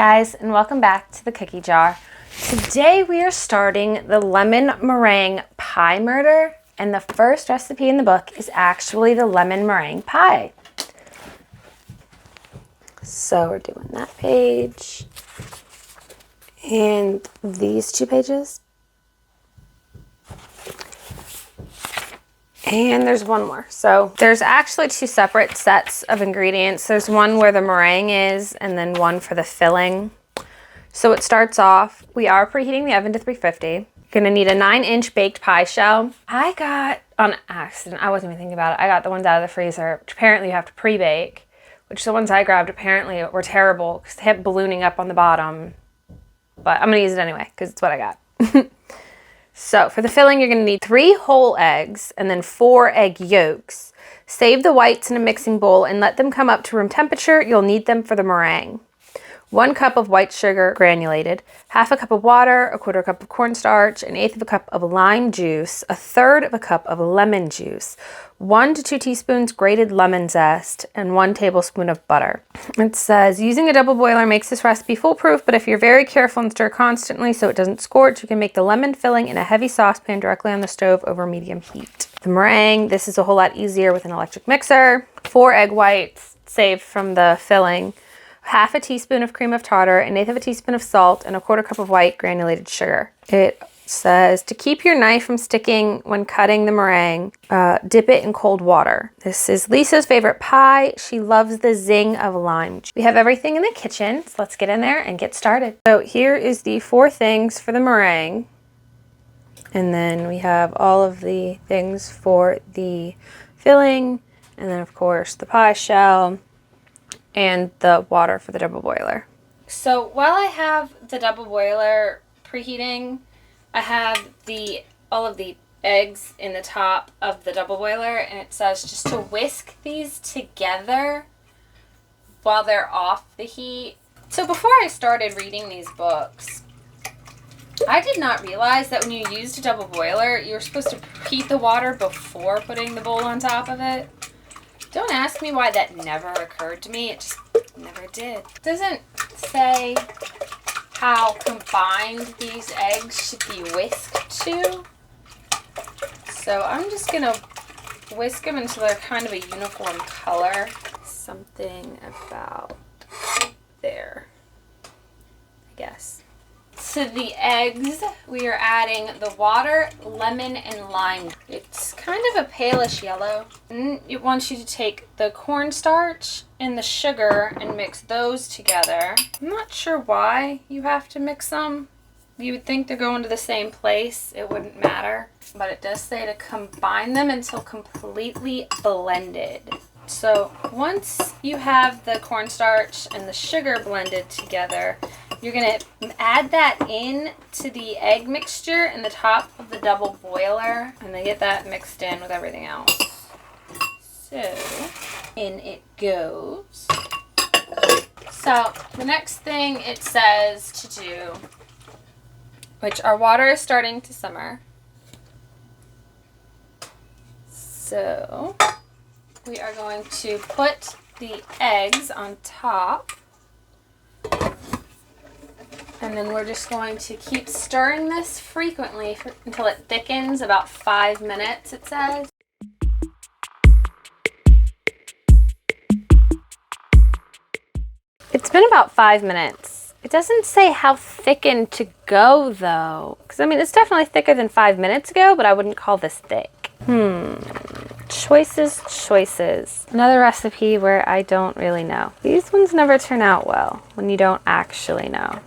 guys, and welcome back to the cookie jar. Today we are starting the lemon meringue pie murder, and the first recipe in the book is actually the lemon meringue pie. So we're doing that page and these two pages. And there's one more. So there's actually two separate sets of ingredients. There's one where the meringue is and then one for the filling. So it starts off, we are preheating the oven to 350. You're gonna need a 9-inch baked pie shell. I got, on accident, I wasn't even thinking about it, I got the ones out of the freezer, which apparently you have to pre-bake, which the ones I grabbed apparently were terrible because they kept ballooning up on the bottom. But I'm gonna use it anyway because it's what I got. So for the filling, you're gonna need 3 whole eggs and then 4 egg yolks. Save the whites in a mixing bowl and let them come up to room temperature. You'll need them for the meringue. 1 cup of white sugar granulated, 1/2 cup of water, 1/4 cup of cornstarch, 1/8 cup of lime juice, 1/3 cup of lemon juice, 1 to 2 teaspoons grated lemon zest, and 1 tablespoon of butter. It says, using a double boiler makes this recipe foolproof, but if you're very careful and stir constantly so it doesn't scorch, you can make the lemon filling in a heavy saucepan directly on the stove over medium heat. The meringue, this is a whole lot easier with an electric mixer. 4 egg whites saved from the filling. 1/2 teaspoon of cream of tartar, 1/8 teaspoon of salt, and 1/4 cup of white granulated sugar. It says to keep your knife from sticking when cutting the meringue, dip it in cold water. This is Lisa's favorite pie. She loves the zing of lime. We have everything in the kitchen, so let's get in there and get started. So here is the 4 things for the meringue. And then we have all of the things for the filling, and then of course the pie shell, and the water for the double boiler. So while I have the double boiler preheating, I have all of the eggs in the top of the double boiler, and it says just to whisk these together while they're off the heat. So before I started reading these books, I did not realize that when you used a double boiler, you were supposed to preheat the water before putting the bowl on top of it. Don't ask me why that never occurred to me. It just never did. It doesn't say how combined these eggs should be whisked to. So I'm just gonna whisk them until they're kind of a uniform color. Something about there, I guess. To the eggs, we are adding the water, lemon, and lime. It's kind of a palish yellow. And it wants you to take the cornstarch and the sugar and mix those together. I'm not sure why you have to mix them. You would think they're going to the same place. It wouldn't matter. But it does say to combine them until completely blended. So once you have the cornstarch and the sugar blended together, you're going to add that in to the egg mixture in the top of the double boiler and then get that mixed in with everything else. So, in it goes. So, the next thing it says to do, which our water is starting to simmer. So, we are going to put the eggs on top. And then we're just going to keep stirring this frequently until it thickens, about 5 minutes, it says. It's been about 5 minutes. It doesn't say how thickened to go, though. Because, I mean, it's definitely thicker than 5 minutes ago, but I wouldn't call this thick. Choices. Another recipe where I don't really know. These ones never turn out well when you don't actually know.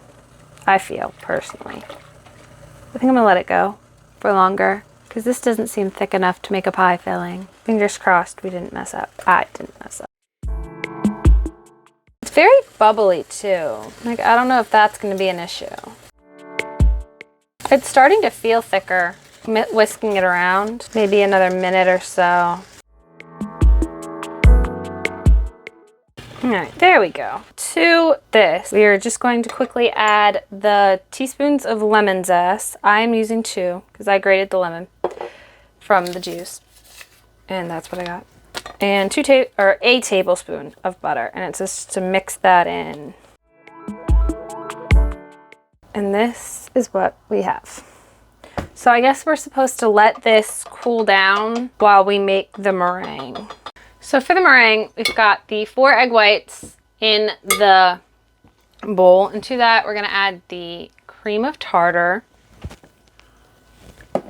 I feel, personally. I think I'm gonna let it go for longer because this doesn't seem thick enough to make a pie filling. Fingers crossed we didn't mess up. I didn't mess up. It's very bubbly too. Like, I don't know if that's gonna be an issue. It's starting to feel thicker. Whisking it around, maybe another minute or so. All right, there we go. To this, we are just going to quickly add the teaspoons of lemon zest. I'm using 2 because I grated the lemon from the juice, and that's what I got. And a tablespoon of butter, and it's just to mix that in. And this is what we have. So I guess we're supposed to let this cool down while we make the meringue. So for the meringue, we've got the 4 egg whites in the bowl. And to that, we're going to add the cream of tartar,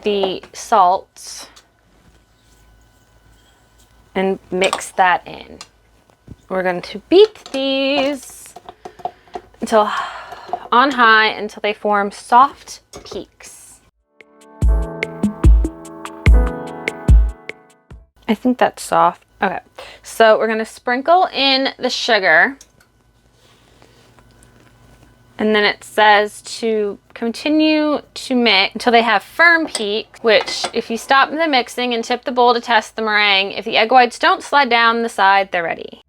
the salt, and mix that in. We're going to beat these until on high until they form soft peaks. I think that's soft. Okay, so we're going to sprinkle in the sugar. And then it says to continue to mix until they have firm peak, which if you stop the mixing and tip the bowl to test the meringue, if the egg whites don't slide down the side, they're ready.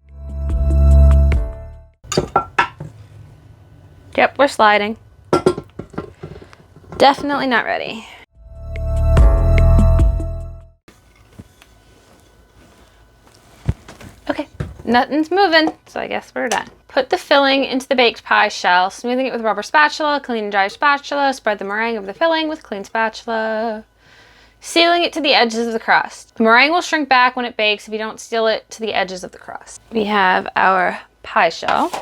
Yep, we're sliding. Definitely not ready. Okay, nothing's moving, so I guess we're done. Put the filling into the baked pie shell, smoothing it with a rubber spatula, clean and dry spatula, spread the meringue over the filling with clean spatula, sealing it to the edges of the crust. The meringue will shrink back when it bakes if you don't seal it to the edges of the crust. We have our pie shell,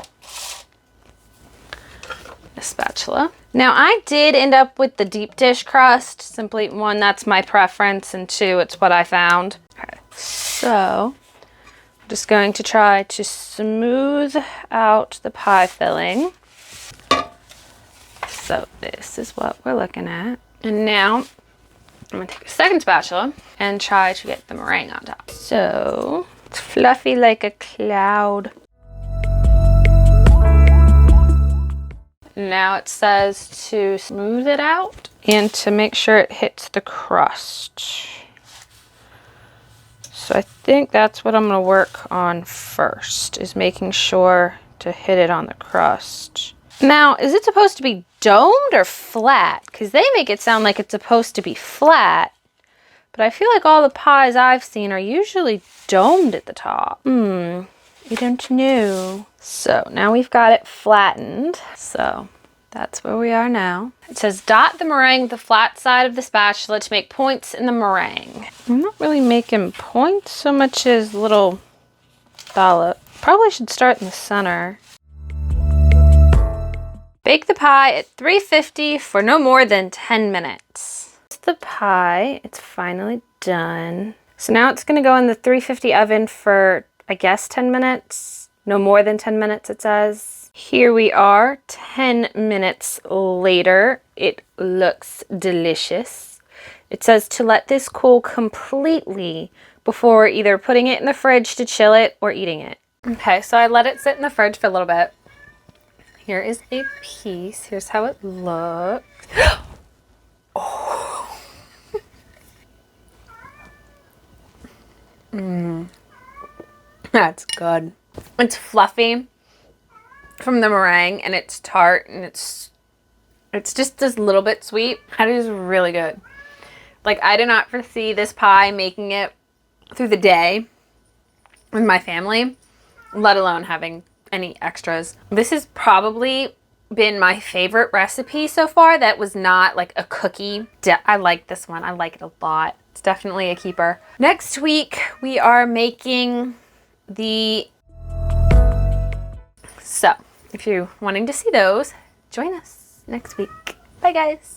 a spatula. Now I did end up with the deep dish crust, simply 1, that's my preference, and 2, it's what I found. Okay, so I'm just going to try to smooth out the pie filling. So this is what we're looking at. And now I'm gonna take a second spatula and try to get the meringue on top. So it's fluffy like a cloud. Now it says to smooth it out and to make sure it hits the crust. So I think that's what I'm going to work on first, is making sure to hit it on the crust. Now, is it supposed to be domed or flat? Because they make it sound like it's supposed to be flat, but I feel like all the pies I've seen are usually domed at the top. I don't know. So now we've got it flattened. So that's where we are now. It says dot the meringue with the flat side of the spatula to make points in the meringue. I'm not really making points so much as little dollop. Probably should start in the center. Bake the pie at 350 for no more than 10 minutes. It's the pie. It's finally done. So now it's going to go in the 350 oven for, I guess, 10 minutes. No more than 10 minutes, it says. Here we are, 10 minutes later. It looks delicious. It says to let this cool completely before either putting it in the fridge to chill it or eating it. Okay, so I let it sit in the fridge for a little bit. Here is a piece. Here's how it looks. Oh. That's good. It's fluffy from the meringue, and it's tart, and it's just a little bit sweet. That is really good. Like, I did not foresee this pie making it through the day with my family, let alone having any extras. This has probably been my favorite recipe so far that was not like a cookie. I like this one. I like it a lot. It's definitely a keeper. Next week, we are making the... So, if you're wanting to see those, join us next week. Bye, guys.